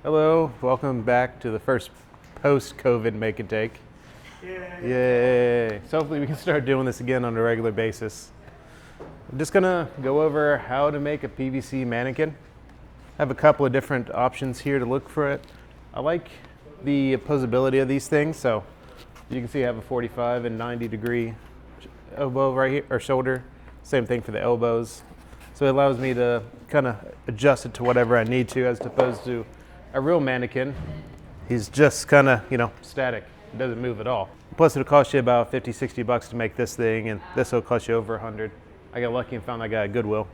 Hello, welcome back to the first post-COVID make and take. Yay! So hopefully we can start doing this again on a regular basis. I'm just gonna go over how to make a PVC mannequin. I have a couple of different options here to look for it. I like the opposability of these things, so you can see I have a 45 and 90 degree elbow right here, or shoulder. Same thing for the elbows. So it allows me to kind of adjust it to whatever I need to, as opposed to a real mannequin. He's just kind of, static. It doesn't move at all. Plus it'll cost you about 50, 60 bucks to make this thing, and this will cost you over 100. I got lucky and found that guy at Goodwill.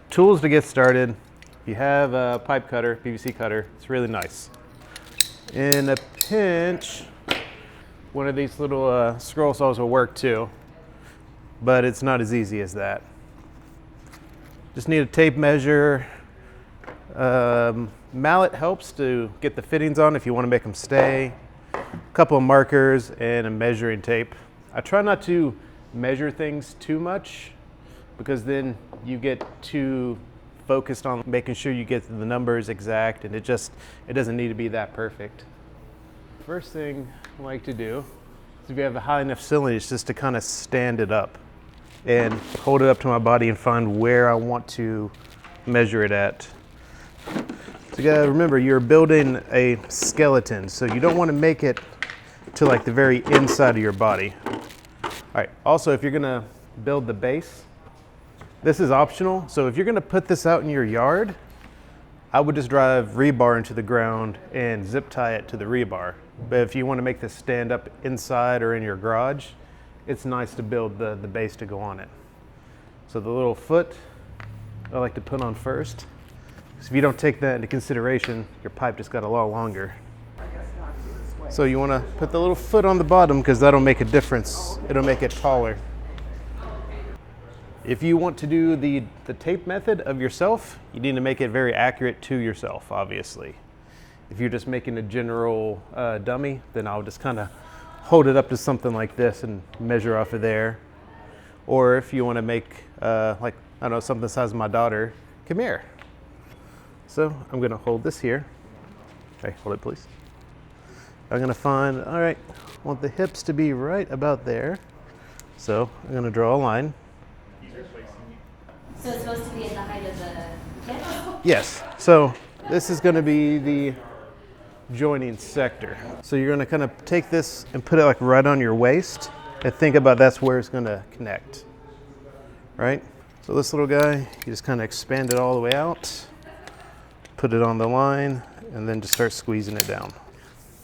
Tools to get started. You have a pipe cutter, PVC cutter. It's really nice. In a pinch, one of these little scroll saws will work too, but it's not as easy as that. Just need a tape measure. Mallet helps to get the fittings on if you want to make them stay. A couple of markers and a measuring tape. I try not to measure things too much because then you get too focused on making sure you get the numbers exact, and it doesn't need to be that perfect. First thing I like to do is, if you have a high enough ceiling, it's just to kind of stand it up and hold it up to my body and find where I want to measure it at. So you gotta remember, you're building a skeleton, so you don't want to make it to like the very inside of your body. All right, also if you're gonna build the base, this is optional. So if you're gonna put this out in your yard, I would just drive rebar into the ground and zip tie it to the rebar. But if you want to make this stand up inside or in your garage, it's nice to build the base to go on it. So the little foot I like to put on first. So if you don't take that into consideration, your pipe just got a lot longer. So you want to put the little foot on the bottom because that'll make a difference. It'll make it taller. If you want to do the tape method of yourself, you need to make it very accurate to yourself, obviously. If you're just making a general dummy, then I'll just kind of hold it up to something like this and measure off of there. Or if you want to make, like, I don't know, something the size of my daughter, come here. So I'm going to hold this here. Okay, hold it please. I'm going to find, all right, I want the hips to be right about there. So I'm going to draw a line. So it's supposed to be at the height of the hip? Yes. So this is going to be the joining sector. So you're going to kind of take this and put it like right on your waist and think about that's where it's going to connect, right? So this little guy, you just kind of expand it all the way out, put it on the line, and then just start squeezing it down.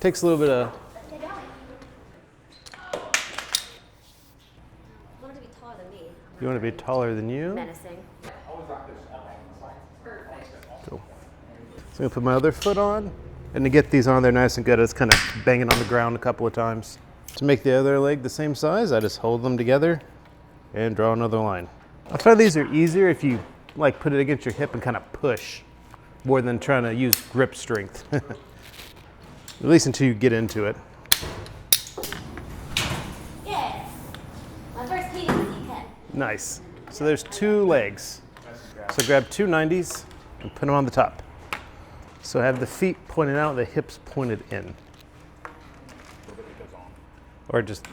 Takes a little bit of... I want it to be taller than me. You want to be taller than you? Menacing. Cool. So I'm going to put my other foot on. And to get these on there nice and good, I just kind of bang it on the ground a couple of times. To make the other leg the same size, I just hold them together and draw another line. I find these are easier if you like put it against your hip and kind of push more than trying to use grip strength. At least until you get into it. Yeah. My first PVC pen. Nice. So there's two legs. So grab two 90s and put them on the top. So have the feet pointed out, the hips pointed in. Or just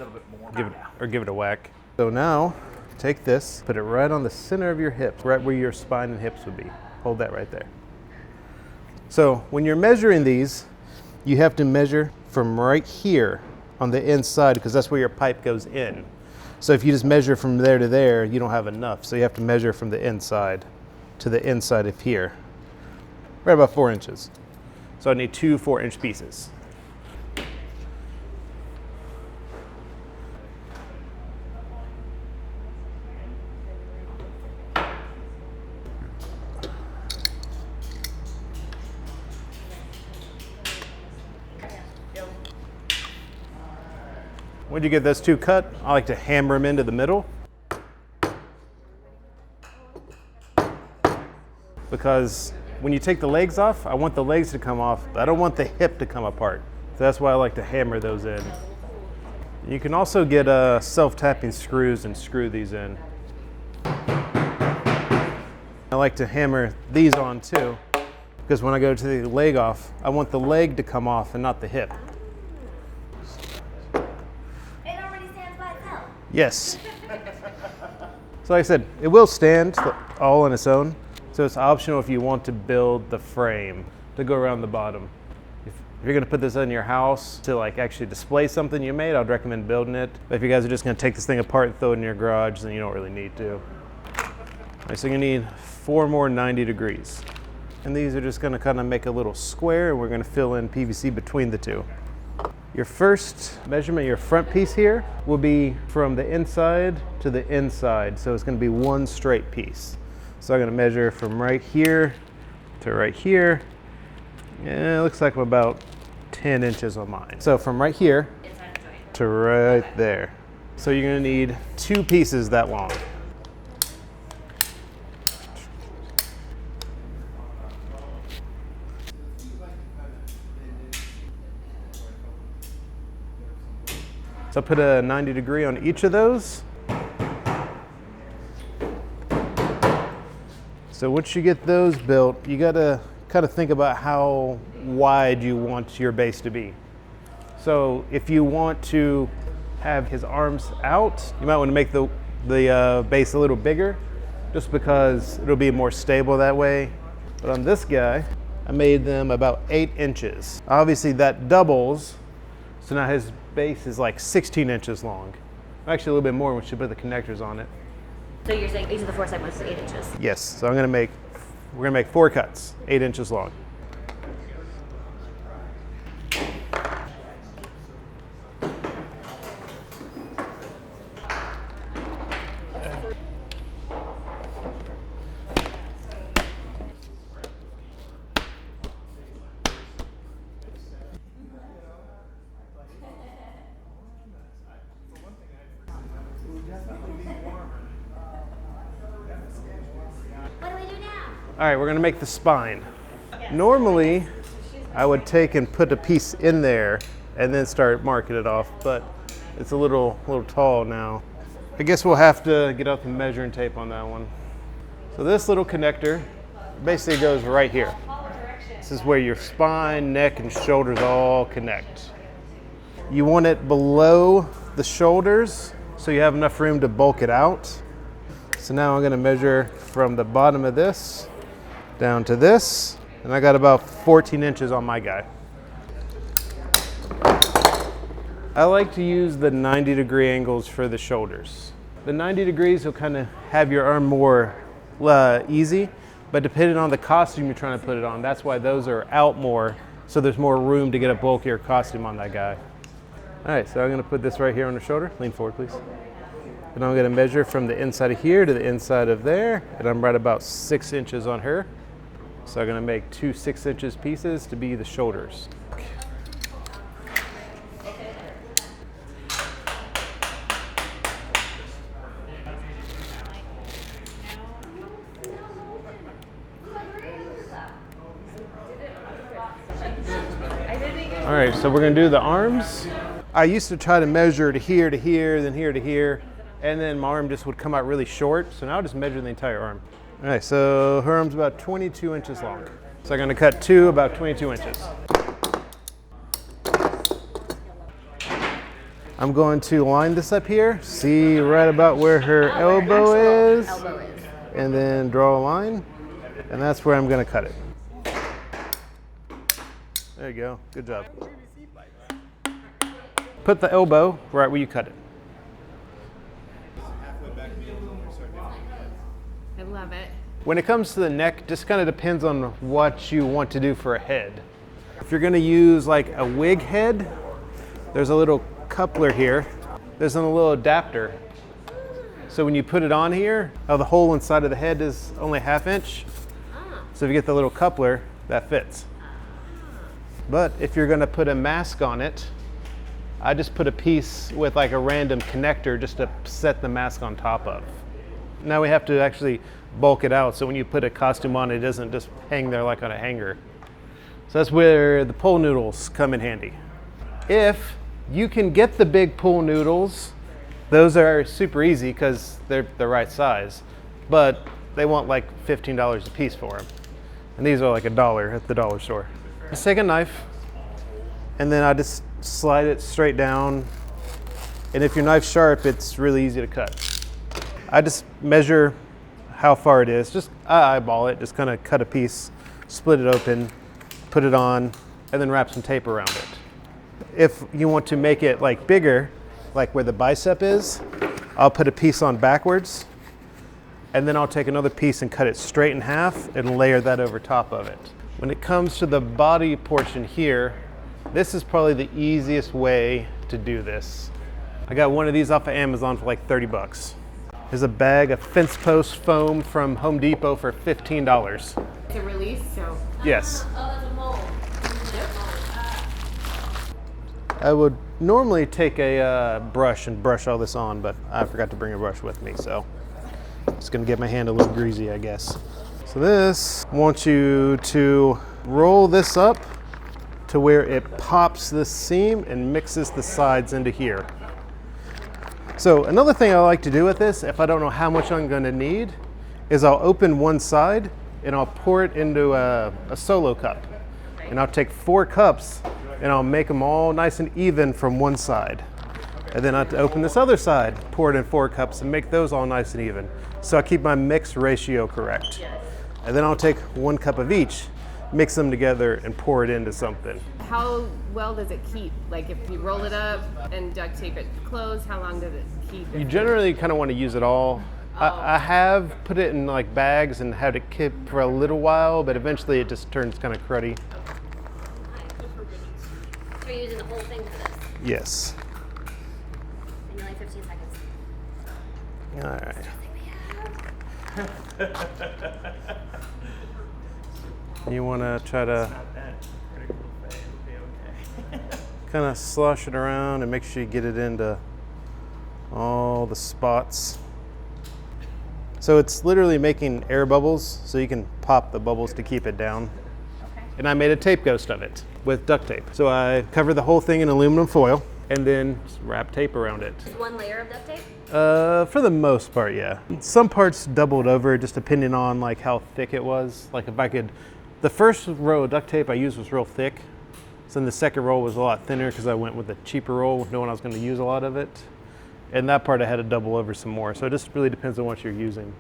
give it a whack. So now take this, put it right on the center of your hips, right where your spine and hips would be. Hold that right there. So when you're measuring these, you have to measure from right here on the inside because that's where your pipe goes in. So if you just measure from there to there, you don't have enough. So you have to measure from the inside to the inside of here. Right about 4 inches. So I need two 4-inch pieces. When you get those two cut, I like to hammer them into the middle. Because when you take the legs off, I want the legs to come off, but I don't want the hip to come apart. So that's why I like to hammer those in. You can also get self-tapping screws and screw these in. I like to hammer these on too. because when I go to the leg off, I want the leg to come off and not the hip. It already stands by itself. Yes. So like I said, it will stand all on its own. So it's optional if you want to build the frame to go around the bottom. If you're gonna put this in your house to like actually display something you made, I'd recommend building it. But if you guys are just gonna take this thing apart and throw it in your garage, then you don't really need to. All right, so you're gonna need 4 more 90 degrees. And these are just gonna kind of make a little square, and we're gonna fill in PVC between the two. Your first measurement, your front piece here, will be from the inside to the inside. So it's gonna be one straight piece. So I'm gonna measure from right here to right here. Yeah, it looks like I'm about 10 inches on mine. So from right here to right there. So you're gonna need 2 pieces that long. So I put a 90 degree on each of those. So once you get those built, you gotta kind of think about how wide you want your base to be. So if you want to have his arms out, you might want to make the base a little bigger, just because it'll be more stable that way. But on this guy, I made them about 8 inches. Obviously that doubles, so now his base is like 16 inches long. Actually a little bit more when you put the connectors on it. So you're saying each of the 4 segments is 8 inches? Yes, so we're gonna make 4 cuts, 8 inches long. What do we do now? All right, we're gonna make the spine. Normally, I would take and put a piece in there and then start marking it off, but it's a little tall now. I guess we'll have to get out the measuring tape on that one. So this little connector basically goes right here. This is where your spine, neck, and shoulders all connect. You want it below the shoulders so you have enough room to bulk it out. So now I'm gonna measure from the bottom of this down to this, and I got about 14 inches on my guy. I like to use the 90 degree angles for the shoulders. The 90 degrees will kind of have your arm more easy, but depending on the costume you're trying to put it on, that's why those are out more, so there's more room to get a bulkier costume on that guy. All right, so I'm gonna put this right here on the shoulder. Lean forward, please. And I'm gonna measure from the inside of here to the inside of there, and I'm right about 6 inches on her. So I'm gonna make 2 6 inches pieces to be the shoulders. All right, so we're gonna do the arms. I used to try to measure to here, then here to here, and then my arm just would come out really short. So now I just measure the entire arm. All right, so her arm's about 22 inches long. So I'm gonna cut 2 about 22 inches. I'm going to line this up here, see right about where her elbow is, and then draw a line, and that's where I'm gonna cut it. There you go, good job. Put the elbow right where you cut it. I love it. When it comes to the neck, just kind of depends on what you want to do for a head. If you're gonna use like a wig head, there's a little coupler here. There's a little adapter. So when you put it on here, the hole inside of the head is only 1/2 inch. So if you get the little coupler, that fits. But if you're gonna put a mask on it, I just put a piece with like a random connector just to set the mask on top of. Now we have to actually bulk it out, so when you put a costume on, it doesn't just hang there like on a hanger. So that's where the pool noodles come in handy. If you can get the big pool noodles, those are super easy because they're the right size, but they want like $15 a piece for them. And these are like $1 at the dollar store. Just take a knife, and then I just slide it straight down. And if your knife's sharp, it's really easy to cut. I just measure how far it is. Just eyeball it, just kind of cut a piece, split it open, put it on, and then wrap some tape around it. If you want to make it like bigger, like where the bicep is, I'll put a piece on backwards, and then I'll take another piece and cut it straight in half and layer that over top of it. When it comes to the body portion here, this is probably the easiest way to do this. I got one of these off of Amazon for like 30 bucks. There's a bag of fence post foam from Home Depot for $15. It's a release, so. Yes. Oh, that's a mold. I would normally take a brush and brush all this on, but I forgot to bring a brush with me, so it's gonna get my hand a little greasy, I guess. So this, I want you to roll this up to where it pops this seam and mixes the sides into here. So another thing I like to do with this, if I don't know how much I'm gonna need, is I'll open one side and I'll pour it into a solo cup. And I'll take 4 cups and I'll make them all nice and even from one side. And then I'll open this other side, pour it in 4 cups and make those all nice and even. So I keep my mix ratio correct. And then I'll take 1 cup of each, mix them together and pour it into something. How well does it keep? Like if you roll it up and duct tape it closed, how long does it keep? You generally kind of want to use it all. I have put it in like bags and had it keep for a little while, but eventually it just turns kind of cruddy. So you're using the whole thing for this? Yes. And you're like 15 seconds. All right. You want to try to kind of slosh it around and make sure you get it into all the spots. So it's literally making air bubbles, so you can pop the bubbles to keep it down. Okay. And I made a tape ghost of it with duct tape. So I covered the whole thing in aluminum foil and then just wrap tape around it. Just 1 layer of duct tape? For the most part, yeah. Some parts doubled over, just depending on like how thick it was. Like if I could, the first row of duct tape I used was real thick. So then the second roll was a lot thinner because I went with a cheaper roll, knowing I was going to use a lot of it. And that part I had to double over some more. So it just really depends on what you're using.